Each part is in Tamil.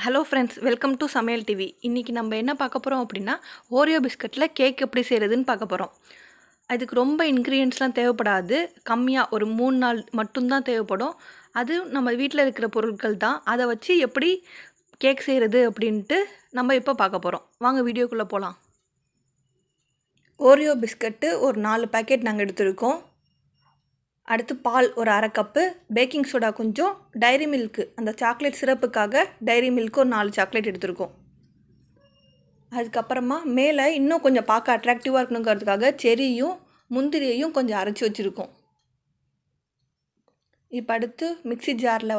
ஹலோ ஃப்ரெண்ட்ஸ், வெல்கம் டு சமையல் டிவி. இன்றைக்கி நம்ம என்ன பார்க்க போகிறோம் அப்படின்னா, ஓரியோ பிஸ்கட்டில் கேக் எப்படி செய்கிறதுன்னு பார்க்க போகிறோம். அதுக்கு ரொம்ப இன்க்ரீடியன்ட்ஸ்லாம் தேவைப்படாது. கம்மியாக ஒரு 3 நாள் மட்டும்தான் தேவைப்படும். அது நம்ம வீட்டில் இருக்கிற பொருட்கள் தான். அதை வச்சு எப்படி கேக் செய்கிறது அப்படின்ட்டு நம்ம இப்போ பார்க்க போகிறோம். வாங்க வீடியோக்குள்ளே போகலாம். ஓரியோ பிஸ்கட்டு ஒரு 4 பேக்கெட் நாங்கள் எடுத்திருக்கோம். அடுத்து பால் ஒரு அரை கப்பு, பேக்கிங் சோடா கொஞ்சம், டைரி மில்க்கு அந்த சாக்லேட் சிரப்புக்காக டைரி மில்க்கு ஒரு 4 சாக்லேட் எடுத்திருக்கோம். அதுக்கப்புறமா மேலே இன்னும் கொஞ்சம் பார்க்க அட்ராக்டிவாக இருக்கணுங்கிறதுக்காக செரியும் முந்திரியையும் கொஞ்சம் அரைச்சி வச்சுருக்கோம். இப்போ அடுத்து மிக்ஸி ஜாரில்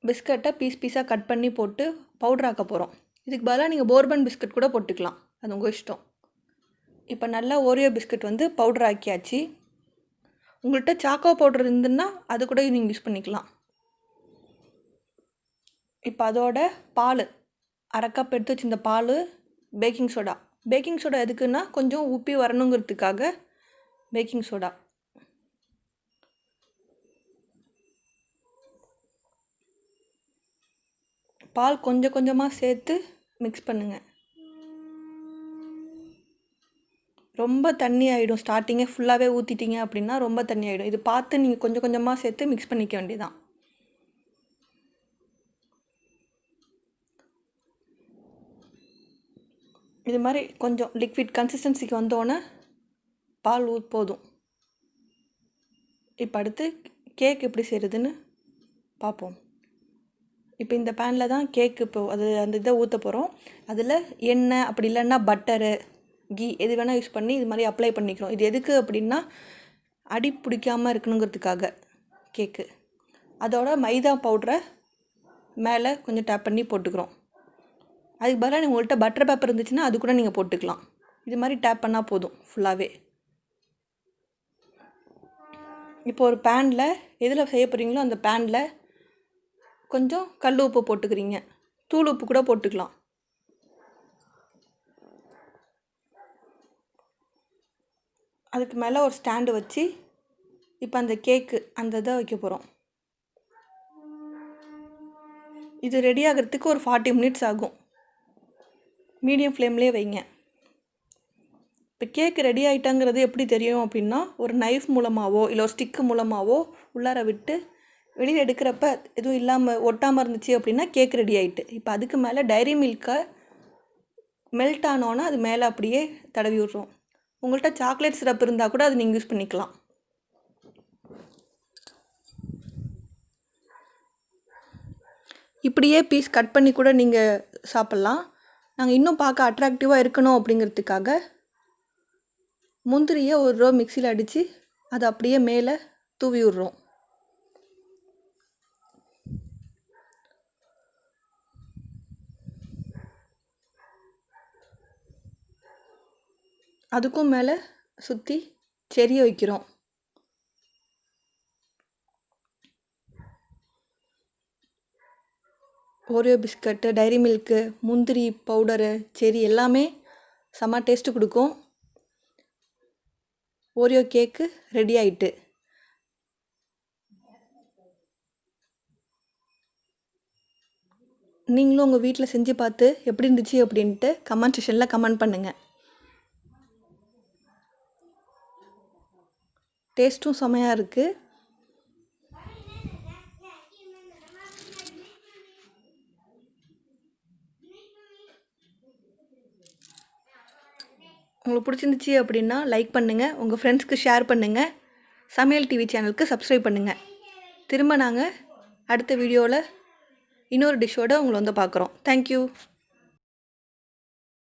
பிஸ்கட்டை பீஸாக கட் பண்ணி போட்டு பவுடர் ஆக்க போகிறோம். இதுக்கு பதிலாக நீங்கள் போர்பன் பிஸ்கட் கூட போட்டுக்கலாம், அது உங்கள் இஷ்டம். இப்போ நல்லா ஓரியோ பிஸ்கட் பவுடர் ஆக்கியாச்சு. உங்கள்கிட்ட சாக்கோ பவுடர் இருந்துன்னா அது கூட நீங்கள் யூஸ் பண்ணிக்கலாம். இப்போ அதோட பால் அரை கப் எடுத்து வச்சிருந்த பால், பேக்கிங் சோடா எதுக்குன்னா கொஞ்சம் உப்பி வரணுங்கிறதுக்காக பேக்கிங் சோடா. பால் கொஞ்சம் கொஞ்சமாக சேர்த்து மிக்ஸ் பண்ணுங்கள். ரொம்ப தண்ணி ஆகிடும். ஸ்டார்டிங்கே ஃபுல்லாகவே ஊற்றிட்டீங்க அப்படின்னா ரொம்ப தண்ணி ஆகிடும். இது பார்த்து நீங்கள் கொஞ்சம் கொஞ்சமாக சேர்த்து மிக்ஸ் பண்ணிக்க வேண்டியதான். இது மாதிரி கொஞ்சம் லிக்விட் கன்சிஸ்டன்சிக்கு வந்தோடனே பால் போதும். இப்போ அடுத்து கேக் எப்படி செய்கிறதுன்னு பார்ப்போம். இப்போ இந்த பேனில் தான் கேக்கு அந்த இதை ஊற்ற போகிறோம். அதில் எண்ணெய் அப்படி இல்லைன்னா பட்டரு, கீ எது வேணால் யூஸ் பண்ணி இது மாதிரி அப்ளை பண்ணிக்கிறோம். இது எதுக்கு அப்படின்னா அடி பிடிக்காமல் இருக்கணுங்கிறதுக்காக கேக்கு. அதோட மைதா பவுடரை மேலே கொஞ்சம் டேப் பண்ணி போட்டுக்கிறோம். அதுக்கு பதிலாக உங்கள்கிட்ட பட்டர் பேப்பர் இருந்துச்சுன்னா அது கூட நீங்கள் போட்டுக்கலாம். இது மாதிரி டேப் பண்ணால் போதும் ஃபுல்லாகவே. இப்போ ஒரு பேனில் எதில் செய்ய போகிறீங்களோ அந்த பேனில் கொஞ்சம் கல் உப்பு போட்டுக்கிறீங்க, தூள் உப்பு கூட போட்டுக்கலாம். அதுக்கு மேலே ஒரு ஸ்டாண்டு வச்சு இப்போ அந்த கேக்கு அந்த இதை வைக்க போகிறோம். இது ரெடி ஆகிறதுக்கு ஒரு 40 மினிட்ஸ் ஆகும். மீடியம் ஃப்ளேம்லேயே வைங்க. இப்போ கேக் ரெடி ஆகிட்டாங்கிறது எப்படி தெரியும் அப்படின்னா, ஒரு நைஃப் மூலமாகவோ இல்லை ஒரு ஸ்டிக்கு மூலமாகவோ உள்ளார விட்டு வெளியில் எடுக்கிறப்ப எதுவும் இல்லாமல் ஒட்டாமல் இருந்துச்சு அப்படின்னா கேக் ரெடி ஆகிட்டு. இப்போ அதுக்கு மேலே டைரி மில்கை மெல்ட் ஆனோன்னா அது மேலே அப்படியே தடவி விட்றோம். உங்கள்கிட்ட சாக்லேட் சிரப் இருந்தால் கூட அது நீங்கள் யூஸ் பண்ணிக்கலாம். இப்படியே பீஸ் கட் பண்ணி கூட நீங்கள் சாப்பிட்லாம். நாங்கள் இன்னும் பார்க்க அட்ராக்டிவாக இருக்கணும் அப்படிங்கிறதுக்காக முந்திரியை ஒரு ரோ மிக்சியில் அடித்து அதை அப்படியே மேலே தூவி விட்றோம். அதுக்கும் மேலே சுற்றி செரியை வைக்கிறோம். ஓரியோ பிஸ்கட்டு, டைரி மில்க்கு, முந்திரி பவுடரு, செரி எல்லாமே செம்ம டேஸ்ட்டு கொடுக்கும். ஓரியோ கேக்கு ரெடி ஆகிட்டு. நீங்களும் உங்கள் வீட்டில் செஞ்சு பார்த்து எப்படி இருந்துச்சு அப்படின்ட்டு கமெண்ட் செக்ஷனில் கமெண்ட் பண்ணுங்கள். டேஸ்ட்டும் செமையாக இருக்குது. உங்களுக்கு பிடிச்சிருந்துச்சி அப்படின்னா லைக் பண்ணுங்கள், உங்கள் ஃப்ரெண்ட்ஸ்க்கு ஷேர் பண்ணுங்கள், சமையல் டிவி சேனலுக்கு சப்ஸ்கிரைப் பண்ணுங்கள். திரும்ப நாங்கள் அடுத்த வீடியோவில் இன்னொரு டிஷ்ஷோடு உங்களை பார்க்குறோம். தேங்க்யூ.